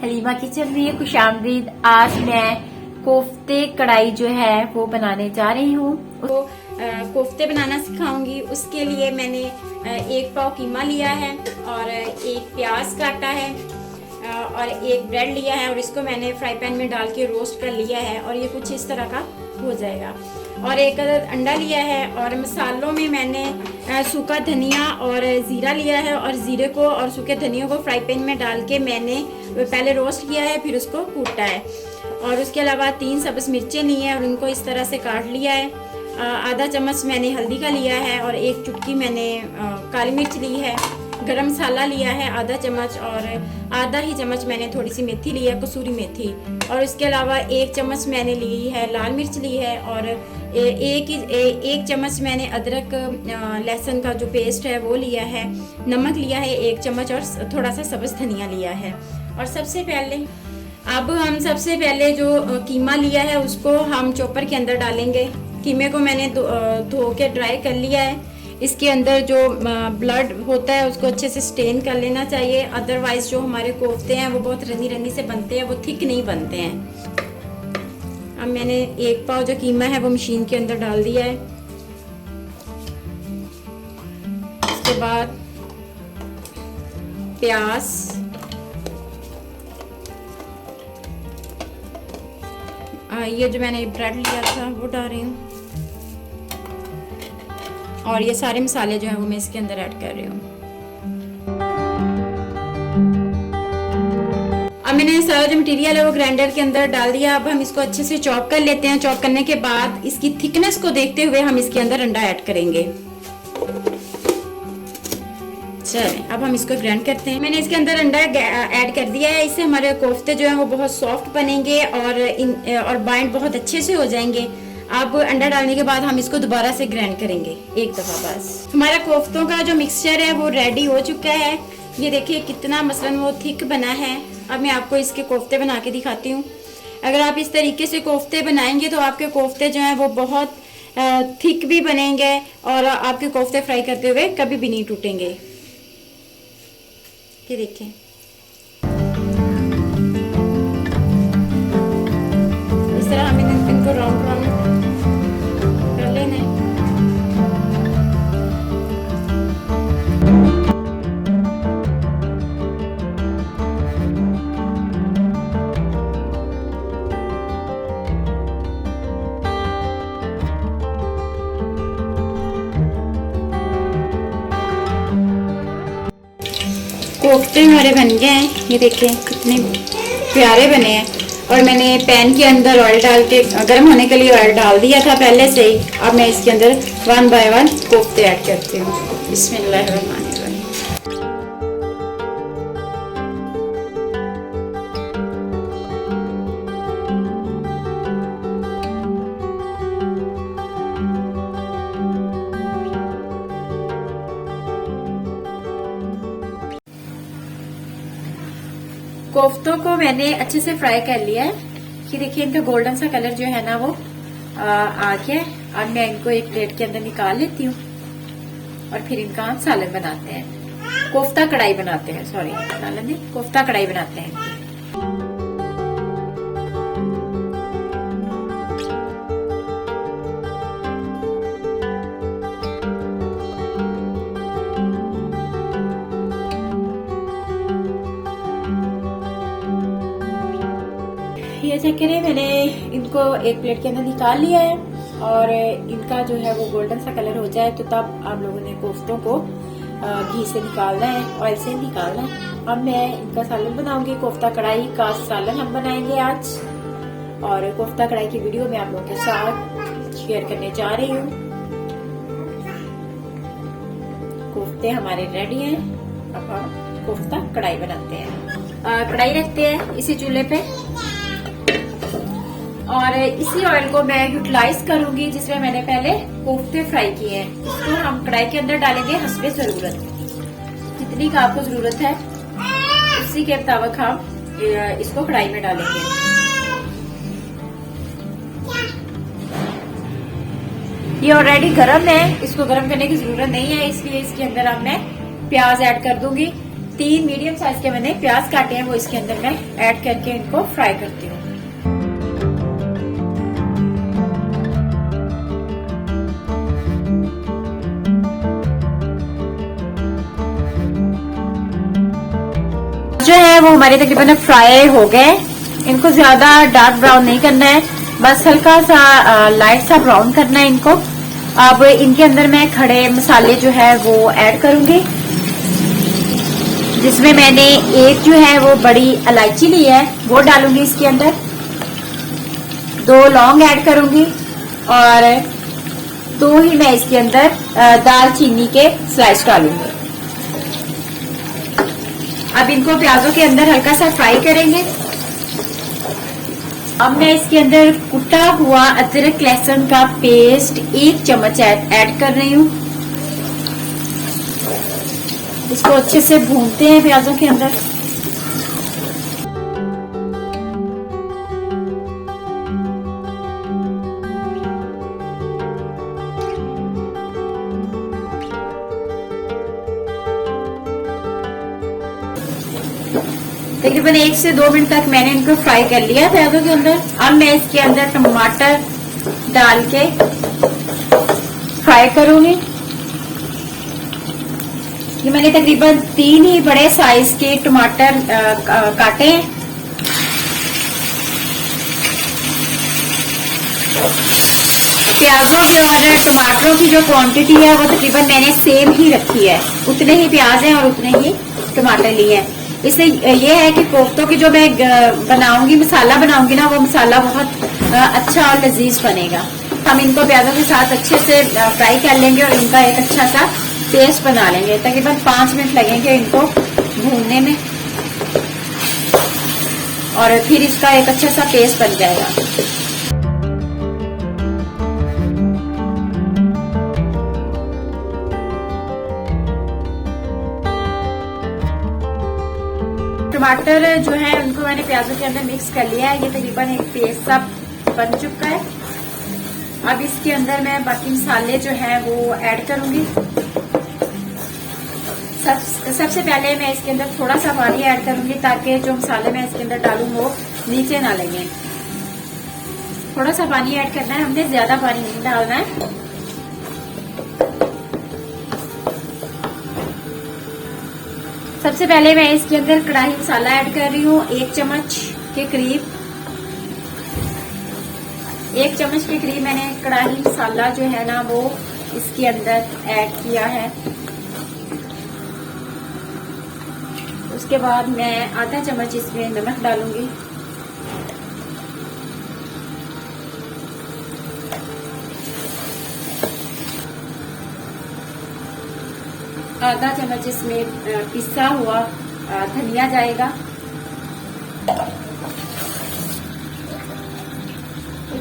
Halima kitchen में खुशामदीद। आज मैं कोफ्ते कढ़ाई जो है वो बनाने जा रही हूँ। तो कोफ्ते बनाना सिखाऊंगी। उसके लिए मैंने 1 पाव कीमा लिया है और 1 प्याज काटा है और 1 ब्रेड लिया है और इसको मैंने फ्राई पैन में डाल के रोस्ट कर लिया है और ये कुछ इस तरह का हो जाएगा। और 1 अदद अंडा लिया है और मसालों में मैंने सूखा धनिया और ज़ीरा लिया है और ज़ीरे को और सूखे धनिया को फ्राई पैन में डाल के मैंने पहले रोस्ट किया है, फिर उसको कूटा है। और उसके अलावा 3 सब्ज़ मिर्चें ली हैं और उनको इस तरह से काट लिया है। आधा चम्मच मैंने हल्दी का लिया है और 1 चुटकी मैंने काली मिर्च ली है। गरम मसाला लिया है आधा चम्मच और आधा ही चम्मच मैंने थोड़ी सी मेथी ली है, कसूरी मेथी। और इसके अलावा 1 चम्मच मैंने ली है लाल मिर्च ली है और 1 चम्मच मैंने अदरक लहसुन का जो पेस्ट है वो लिया है। नमक लिया है 1 चम्मच और थोड़ा सा सब्ज़ धनिया लिया है। और सबसे पहले जो कीमा लिया है उसको हम चॉपर के अंदर डालेंगे। कीमे को मैंने धो के ड्राई कर लिया है। इसके अंदर जो ब्लड होता है उसको अच्छे से स्टेन कर लेना चाहिए, अदरवाइज जो हमारे कोफ्ते हैं वो बहुत रनी रनी से बनते हैं, वो थिक नहीं बनते हैं। अब मैंने 1 पाव जो कीमा है वो मशीन के अंदर डाल दिया है। उसके बाद प्याज, ये जो मैंने ब्रेड लिया था वो डाल रही हूँ और ये सारे मसाले जो हैं वो मैं इसके अंदर ऐड कर रही हूँ। अब मैंने सारा जो मटेरियल है वो ग्राइंडर के अंदर डाल दिया। अब हम इसको अच्छे से चॉप कर लेते हैं। चॉप करने के बाद इसकी थिकनेस को देखते हुए हम इसके अंदर अंडा ऐड करेंगे। चलें, अब हम इसको ग्राइंड करते हैं। मैंने इसके अंदर अंडा ऐड कर दिया है। इससे हमारे कोफ्ते जो हैं वो बहुत सॉफ्ट बनेंगे और बाइंड बहुत अच्छे से हो जाएंगे। अब अंडा डालने के बाद हम इसको दोबारा से ग्राइंड करेंगे 1 दफ़ा बस। हमारा कोफ्तों का जो मिक्सचर है वो रेडी हो चुका है। ये देखिए कितना मसलन वो थिक बना है। अब मैं आपको इसके कोफ्ते बना के दिखाती हूँ। अगर आप इस तरीके से कोफ्ते बनाएंगे तो आपके कोफ्ते जो हैं वो बहुत थिक भी बनेंगे और आपके कोफ्ते फ्राई करते हुए कभी भी नहीं टूटेंगे। ये देखिए, इस तरह हमें इनको राउंड राउंड कर लेना है। कोफ्ते हमारे बन गए हैं। ये देखें कितने प्यारे बने हैं। और मैंने पैन के अंदर ऑयल डाल के गर्म होने के लिए ऑयल डाल दिया था पहले से ही। अब मैं इसके अंदर 1 बाय 1 कोफ्ते ऐड करती हूँ। बिस्मिल्लाहिर्रहमानिर्रहीम। कोफ्तों को मैंने अच्छे से फ्राई कर लिया है। ये देखिए इनका गोल्डन सा कलर जो है ना वो आ गया है। अब मैं इनको एक प्लेट के अंदर निकाल लेती हूँ और फिर इनका हम सालन बनाते हैं। कोफ्ता कढ़ाई बनाते हैं, सॉरी सालन नहीं, कोफ्ता कढ़ाई बनाते हैं। ये चेक करें, मैंने इनको एक प्लेट के अंदर निकाल लिया है और इनका जो है वो गोल्डन सा कलर हो जाए तो तब आप लोगों ने कोफ्तों को घी से निकालना है, ऑयल से निकालना है। अब मैं इनका सालन बनाऊंगी। कोफ्ता कढ़ाई का सालन हम बनाएंगे आज। और कोफ्ता कढ़ाई की वीडियो मैं आप लोगों के साथ शेयर करने जा रही हूँ। कोफ्ते हमारे रेडी हैं, अब हम कोफ्ता कढ़ाई बनाते हैं। कढ़ाई रखते हैं इसी चूल्हे पे और इसी ऑयल को मैं यूटिलाइज करूंगी जिसमें मैंने पहले कोफ्ते फ्राई किए हैं। इसको हम कढ़ाई के अंदर डालेंगे हस्बे जरूरत, जितनी का आपको जरूरत है उसी के मुताबिक हम इसको कढ़ाई में डालेंगे। ये ऑलरेडी गरम है, इसको गरम करने की जरूरत नहीं है, इसलिए इसके अंदर अब मैं प्याज ऐड कर दूंगी। 3 मीडियम साइज के मैंने प्याज काटे हैं, वो इसके अंदर मैं ऐड करके इनको फ्राई करती हूँ। जो है वो हमारे तकरीबन फ्राई हो गए। इनको ज्यादा डार्क ब्राउन नहीं करना है, बस हल्का सा लाइट सा ब्राउन करना है इनको। अब इनके अंदर मैं खड़े मसाले जो है वो ऐड करूंगी, जिसमें मैंने एक जो है वो बड़ी इलायची ली है वो डालूंगी इसके अंदर, 2 लौंग ऐड करूंगी और 2 ही मैं इसके अंदर दालचीनी के स्लाइस डालूंगी। अब इनको प्याजों के अंदर हल्का सा फ्राई करेंगे। अब मैं इसके अंदर कुटा हुआ अदरक लहसुन का पेस्ट 1 चम्मच ऐड कर रही हूँ। इसको अच्छे से भूनते हैं प्याजों के अंदर। तकरीबन 1 से 2 मिनट तक मैंने इनको फ्राई कर लिया प्याजों के अंदर। अब मैं इसके अंदर टमाटर डाल के फ्राई करूंगी। ये मैंने तकरीबन 3 ही बड़े साइज के टमाटर काटे हैं। प्याजों की और टमाटरों की जो क्वांटिटी है वो तकरीबन मैंने सेम ही रखी है, उतने ही प्याज हैं और उतने ही टमाटर लिए हैं। इससे ये है कि कोफ्तों की जो मैं बनाऊंगी, मसाला बनाऊंगी ना, वो मसाला बहुत अच्छा और लजीज बनेगा। हम इनको प्याजों के साथ अच्छे से फ्राई कर लेंगे और इनका एक अच्छा सा पेस्ट बना लेंगे। तकरीबन 5 मिनट लगेंगे इनको भूनने में और फिर इसका एक अच्छा सा पेस्ट बन जाएगा। टमाटर जो है उनको मैंने प्याजों के अंदर मिक्स कर लिया है। ये तकरीबन एक पेस्ट सा बन चुका है। अब इसके अंदर मैं बाकी मसाले जो है वो ऐड करूंगी। सबसे पहले मैं इसके अंदर थोड़ा सा पानी ऐड करूंगी ताकि जो मसाले मैं इसके अंदर डालूं वो नीचे ना लगे। थोड़ा सा पानी ऐड करना है, हमने ज्यादा पानी नहीं डालना है। सबसे पहले मैं इसके अंदर कढ़ाई मसाला ऐड कर रही हूँ 1 चम्मच के करीब। 1 चम्मच के करीब मैंने कढ़ाई मसाला जो है ना वो इसके अंदर ऐड किया है। उसके बाद मैं आधा चम्मच इसमें नमक डालूंगी। आधा चम्मच इसमें पिसा हुआ धनिया जाएगा।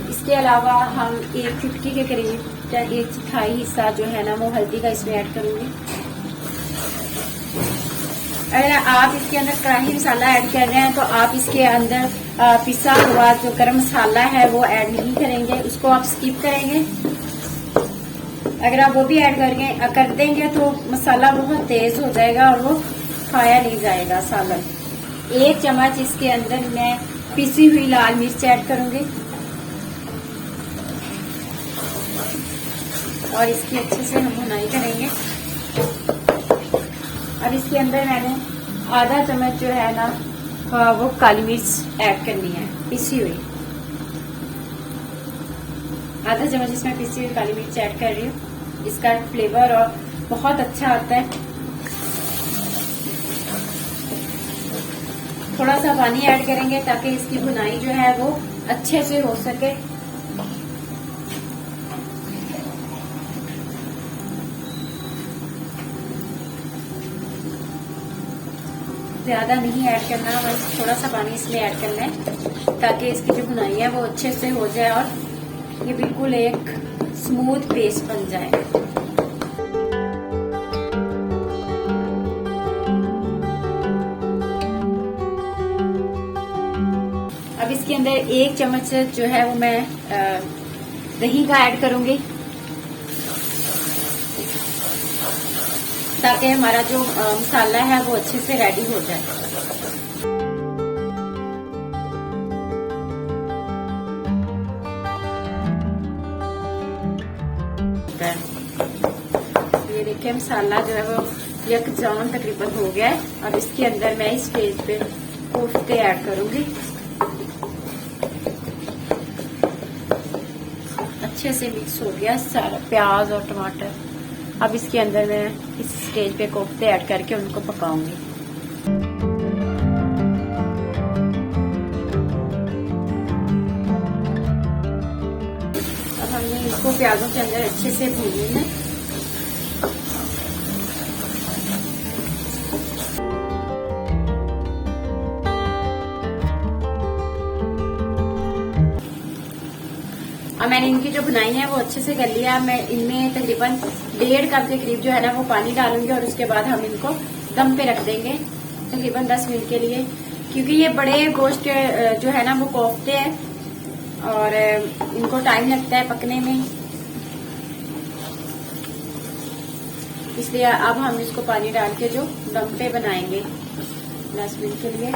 इसके अलावा हम 1 चुटकी के करीब या 1/4 हिस्सा जो है ना वो हल्दी का इसमें ऐड करूंगी। अगर आप इसके अंदर कढ़ाई मसाला ऐड कर रहे हैं तो आप इसके अंदर पिसा हुआ जो गरम मसाला है वो ऐड नहीं करेंगे, उसको आप स्किप करेंगे। अगर आप वो भी ऐड कर देंगे तो मसाला बहुत तेज हो जाएगा और वो खाया नहीं जाएगा सालन। 1 चम्मच इसके अंदर मैं पिसी हुई लाल मिर्च ऐड करूंगी और इसकी अच्छे से हम भुनाई करेंगे। अब इसके अंदर मैंने आधा चम्मच जो है ना वो काली मिर्च ऐड करनी है पिसी हुई। आधा चम्मच इसमें पिसी हुई काली मिर्च ऐड कर रही हूँ। इसका फ्लेवर और बहुत अच्छा आता है। थोड़ा सा पानी ऐड करेंगे ताकि इसकी भुनाई जो है वो अच्छे से हो सके। ज्यादा नहीं ऐड करना, बस थोड़ा सा पानी इसमें ऐड करना है ताकि इसकी जो बुनाई है वो अच्छे से हो जाए और ये बिल्कुल एक स्मूथ पेस्ट बन जाए। अब इसके अंदर 1 चम्मच जो है वो मैं दही का ऐड करूंगी ताकि हमारा जो मसाला है वो अच्छे से रेडी हो जाए। ये देखिए मसाला जो है वो यकजान तकरीबन हो गया है। अब इसके अंदर मैं इस स्टेज पे कोफ्ते ऐड करूंगी। अच्छे से मिक्स हो गया सारा प्याज और टमाटर। अब इसके अंदर मैं इस स्टेज पे कोफ्ते ऐड करके उनको पकाऊंगी। अब हमने इसको प्याजों के अंदर अच्छे से भूनना है। अब मैंने इनकी जो बुनाई है वो अच्छे से कर लिया। मैं इनमें तकरीबन 1.5 कप के करीब जो है ना वो पानी डालूंगी और उसके बाद हम इनको दम पे रख देंगे तकरीबन 10 मिनट के लिए, क्योंकि ये बड़े गोश्त के जो है ना वो कोफ्ते हैं और इनको टाइम लगता है पकने में, इसलिए अब हम इसको पानी डाल के जो दम पे बनाएंगे 10 मिनट के लिए।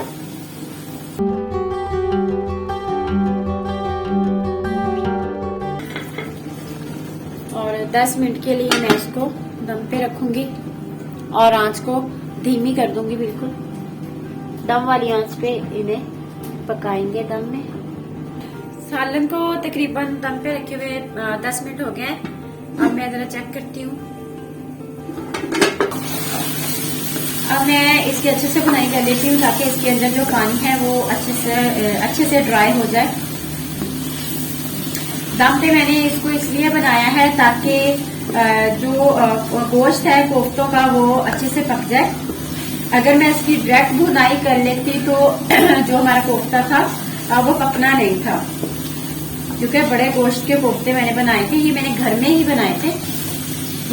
और 10 मिनट के लिए मैं इसको दम पे रखूंगी और आंच को धीमी कर दूंगी बिल्कुल। दम वाली आंच पे इन्हें पकाएंगे दम में। सालन को तकरीबन दम पे रखे हुए 10 मिनट हो गए। अब मैं जरा चेक करती हूँ। अब मैं इसकी अच्छे से बुनाई कर लेती हूँ ताकि इसके अंदर जो पानी है वो अच्छे से ड्राई हो जाए। दम पे मैंने इसको इसलिए बनाया है ताकि जो गोश्त है कोफ्तों का वो अच्छे से पक जाए। अगर मैं इसकी डायरेक्ट बुनाई कर लेती तो जो हमारा कोफ्ता था वो पकना नहीं था, क्योंकि बड़े गोश्त के कोफ्ते मैंने बनाए थे। ये मैंने घर में ही बनाए थे।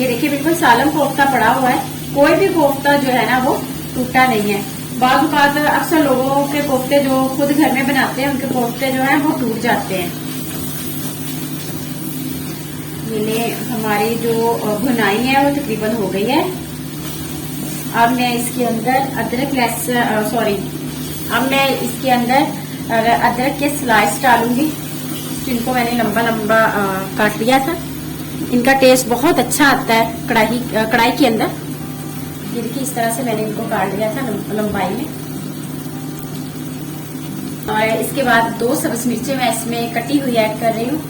ये देखिए बिल्कुल सालन कोफ्ता पड़ा हुआ है। कोई भी कोफ्ता जो है ना वो टूटा नहीं है। बाद अक्सर लोगों के कोफ्ते जो खुद घर में बनाते हैं उनके कोफ्ते जो है वो टूट जाते हैं। ये हमारी जो भुनाई है वो तकरीबन हो गई है। अब मैं इसके अंदर अब मैं इसके अंदर अदरक के स्लाइस डालूंगी, जिनको मैंने लंबा लंबा काट लिया था। इनका टेस्ट बहुत अच्छा आता है कढ़ाई के अंदर। ये देखिए इस तरह से मैंने इनको काट लिया था लंबाई में। और इसके बाद 2 सब्ज मिर्चें मैं इसमें कटी हुई ऐड कर रही हूँ।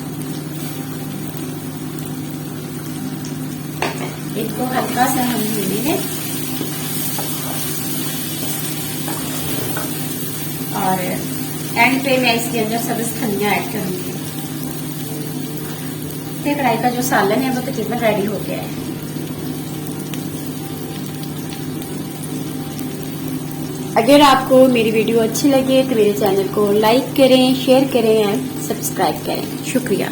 इनको हल्का सा हम भूनेंगे और एंड पे मैं इसके अंदर सब्ज धनिया ऐड करूंगी। कढ़ाई का जो सालन है वो तकरीबन रेडी हो गया है। अगर आपको मेरी वीडियो अच्छी लगे तो मेरे चैनल को लाइक करें, शेयर करें एंड सब्सक्राइब करें। शुक्रिया।